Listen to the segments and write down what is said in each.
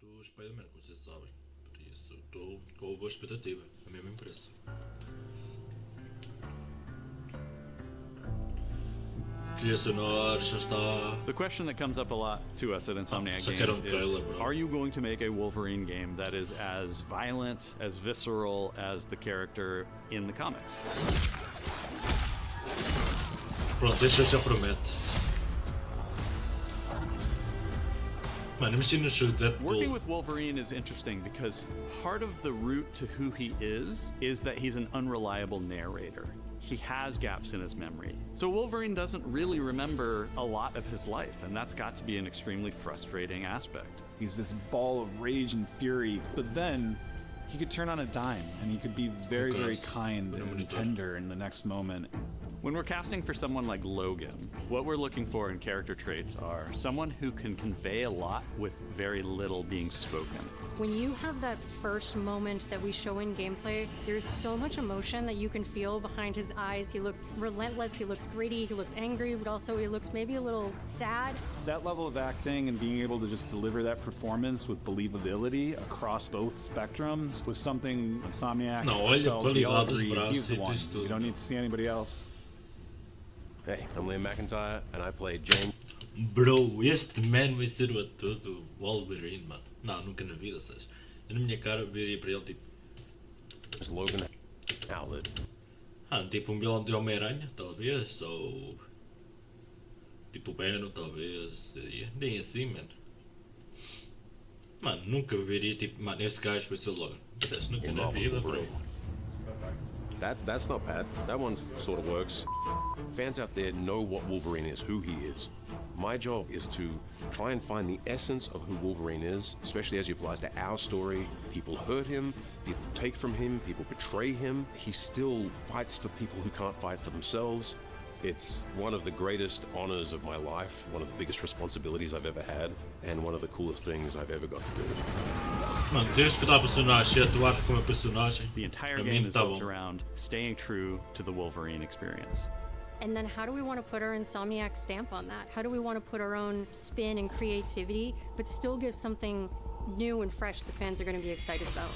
do Spider-Man, como vocês sabem. Por isso, estou com boa expectativa. A mesma impressa. Trilha sonora já está. The question that comes up a lot to us at Insomniac só Games trailer, is, bro. are you going to make a Wolverine game that is as violent, as visceral as the character in the comics? Pronto, deixa já promete. Mano, imagina no jogo de Working Deadpool. with Wolverine is interesting because part of the route to who he is that he's an unreliable narrator. He has gaps in his memory. So Wolverine doesn't really remember a lot of his life, and that's got to be an extremely frustrating aspect. He's this ball of rage and fury, but then he could turn on a dime and he could be very, very kind and tender in the next moment. When we're casting for someone like Logan, what we're looking for in character traits are someone who can convey a lot with very little being spoken. When you have that first moment that we show in gameplay, there's so much emotion that you can feel behind his eyes. He looks relentless, he looks gritty, he looks angry, but also he looks maybe a little sad. That level of acting and being able to just deliver that performance with believability across both spectrums was something Insomniac ourselves, we all agreed he's the one. You don't need to see anybody else. Hey, I'm Liam McIntyre, and I play James. Bro, este man vai ser o ator do Wolverine, mano. Não, nunca na vida, sabes? Eu na minha cara viria para ele tipo. Logan Howlett. Tipo um vilão de Homem-Aranha, talvez, ou. Tipo Venom, talvez. Seria. Nem assim, mano. Mano, nunca veria tipo. Mano, esse gajo vai ser o Logan. Sabes? Nunca na vida, bro. That's not bad. That one sort of works. Fans out there know what Wolverine is, who he is. My job is to try and find the essence of who Wolverine is, especially as it applies to our story. People hurt him, people take from him, people betray him. He still fights for people who can't fight for themselves. It's one of the greatest honors of my life, one of the biggest responsibilities I've ever had, and one of the coolest things I've ever got to do. Mano, se respeitar a personagem e atuar como a personagem, The entire game is built around staying true to the Wolverine experience. And then how do we want to put our Insomniac stamp on that? How do we want to put our own spin and creativity, but still give something new and fresh the fans are going to be excited about?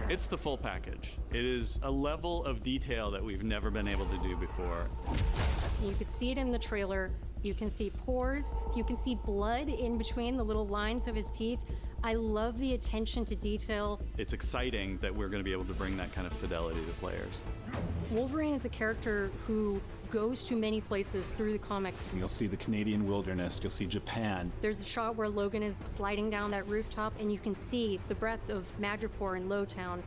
It's the full package. It is a level of detail that we've never been able to do before. You could see it in the trailer. You can see pores. You can see blood in between the little lines of his teeth. I love the attention to detail. It's exciting that we're going to be able to bring that kind of fidelity to players. Wolverine is a character who goes to many places through the comics. You'll see the Canadian wilderness, you'll see Japan. There's a shot where Logan is sliding down that rooftop and you can see the breadth of Madripoor in Lowtown.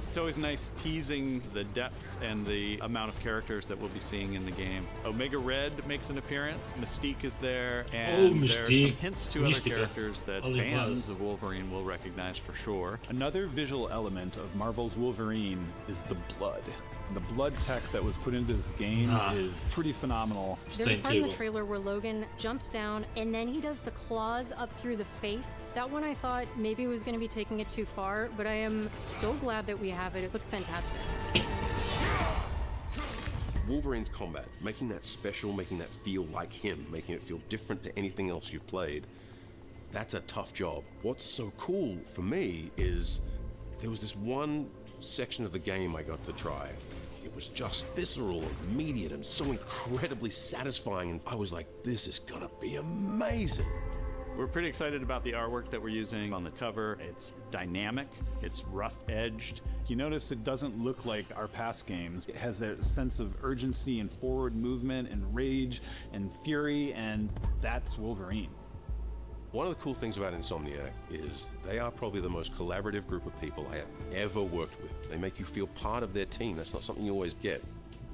It's always nice teasing the depth and the amount of characters that we'll be seeing in the game. Omega Red makes an appearance, Mystique is there, and there are some hints to other characters that fans of Wolverine will recognize for sure. Another visual element of Marvel's Wolverine is the blood. The blood tech that was put into this game is pretty phenomenal. There's a part in the trailer where Logan jumps down and then he does the claws up through the face. That one I thought maybe was going to be taking it too far, but I am so glad that we have it. It looks fantastic. Wolverine's combat, making that special, making that feel like him, making it feel different to anything else you've played, that's a tough job. What's so cool for me is there was this one section of the game I got to try. It was just visceral and immediate and so incredibly satisfying, and I was like, this is gonna be amazing. We're pretty excited about the artwork that we're using on the cover. It's dynamic, it's rough-edged. You notice it doesn't look like our past games. It has that sense of urgency and forward movement and rage and fury, and that's Wolverine. One of the cool things about Insomniac is they are probably the most collaborative group of people I have ever worked with. They make you feel part of their team. That's not something you always get.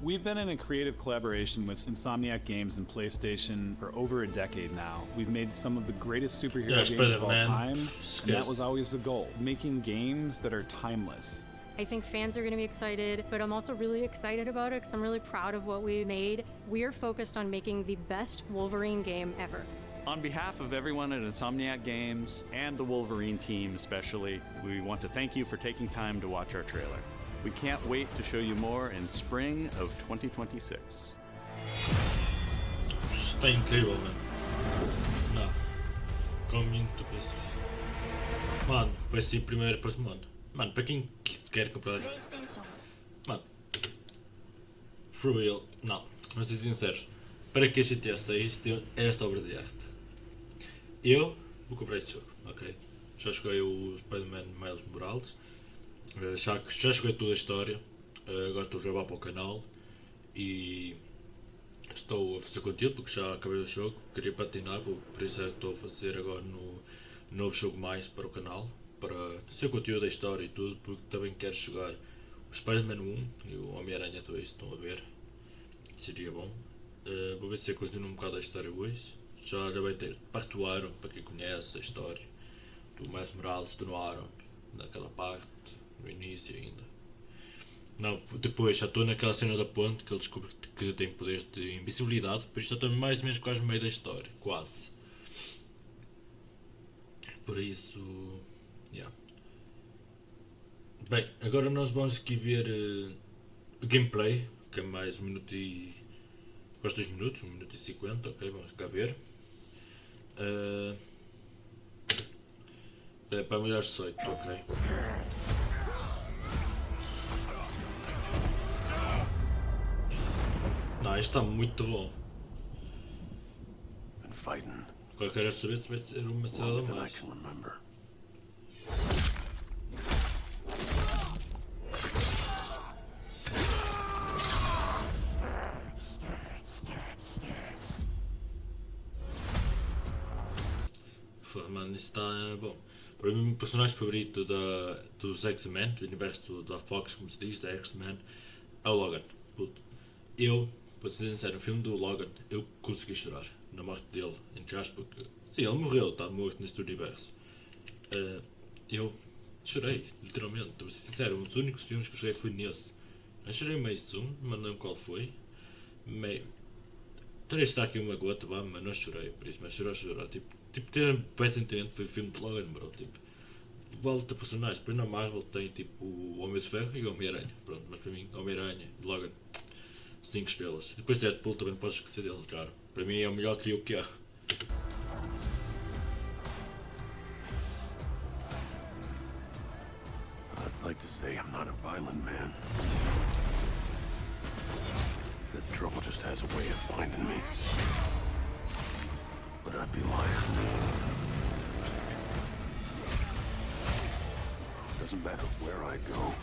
We've been in a creative collaboration with Insomniac Games and PlayStation for over a decade now. We've made some of the greatest superhero games of all time, and that was always the goal, making games that are timeless. I think fans are going to be excited, but I'm also really excited about it because I'm really proud of what we made. We're focused on making the best Wolverine game ever. On behalf of everyone at Insomniac Games and the Wolverine team especially, we want to thank you for taking time to watch our trailer. We can't wait to show you more in spring of 2026. Está incrível, mano. Não. Com muito pessoas. Mano, vai ser primeiro para semana. Mano, para quem quer comprar. Mano, for real, não. Vamos ser sinceros. Para que a GTA 6 tem esta obra de arte? Eu vou comprar este jogo, ok? Já joguei o Spider-Man Miles Morales. Já joguei toda a história. Agora estou a gravar para o canal. E estou a fazer conteúdo porque já acabei o jogo. Queria platinar, por isso é que estou a fazer agora no novo jogo mais para o canal. Para ser conteúdo da história e tudo. Porque também quero jogar o Spider-Man 1 e o Homem-Aranha 2. Estão a ver? Seria bom. Vou ver se eu continuo um bocado a história hoje. Já vai ter pactuaram, para quem conhece a história do Miles Morales, do Noir, naquela parte, no início ainda. Não, depois já estou naquela cena da ponte que ele descobre que tem poderes de invisibilidade, por isso já estou mais ou menos quase no meio da história, quase. Por isso, yeah. Bem, agora nós vamos aqui ver gameplay, que é mais 1 minuto e... quase 2 minutos, 1 minuto e 50, ok, vamos cá ver. É para melhor 18, ok. Não, isto está muito bom. Agora quero saber se vai ser uma cidade a mais. Mano, isso está bom. Para mim, o personagem favorito dos X-Men, do universo da Fox, como se diz, da X-Men, é o Logan. Puto. Eu, para ser sincero, no filme do Logan, eu consegui chorar na morte dele, entre aspas, porque sim, ele morreu, está morto neste universo. Eu chorei, literalmente. Para ser sincero, um dos únicos filmes que eu chorei foi nesse. Eu chorei meio um, mas não lembro qual foi. Meio. Terei de estar aqui uma gota, mas não chorei, por isso, mas chorar. Tipo, ter bem sentimento foi o filme de Logan, bro. Tipo, volta personagens. Depois na Marvel tem tipo o Homem de Ferro e o Homem-Aranha. Pronto, mas para mim, Homem-Aranha, Logan, 5 estrelas. Depois Deadpool também não podes esquecer dele, cara. Para mim é o melhor que o que há. I'd like to say I'm not a violent man. The trouble just has a way of finding me. But I'd be lying. Doesn't matter where I go.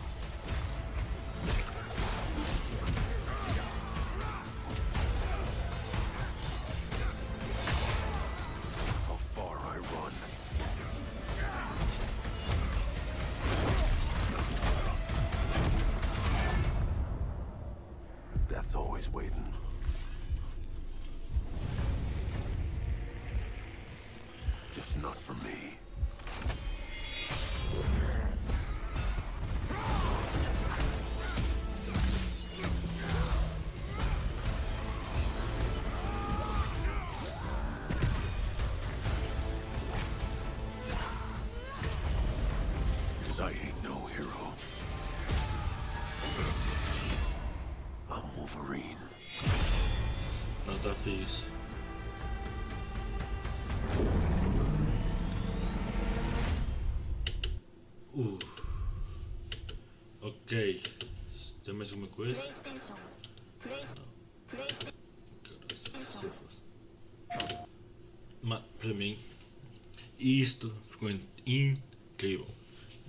How far I run. Death's always waiting. Just not for me. Because I ain't no hero. I'm Wolverine. Não está fixe. Ok. Tem mais alguma coisa? Mas, para mim, isto ficou incrível.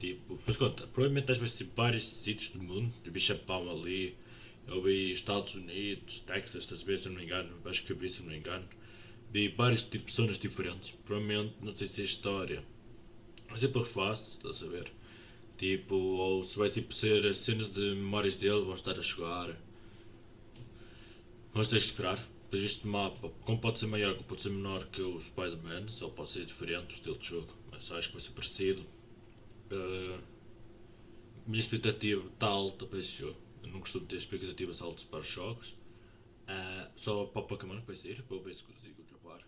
Tipo, mas conta, provavelmente às vezes vários sítios do mundo, tipo Japão ali, eu vi Estados Unidos, Texas, estás a ver, se não me engano, acho que eu vi, se não me engano. Vi vários tipos de zonas diferentes, provavelmente, não sei se é história, vai ser para refaço, estás a ver? Tipo, ou se vai tipo ser cenas de memórias dele, vão estar a jogar. Vamos ter que esperar. Depois este mapa, como pode ser maior, como pode ser menor que o Spider-Man, só pode ser diferente o estilo de jogo, mas acho que vai ser parecido. Minha expectativa está alta para esse jogo. Eu não costumo ter expectativas altas para os jogos. Só para o Pokémon que vai sair, para ver se consigo acabar.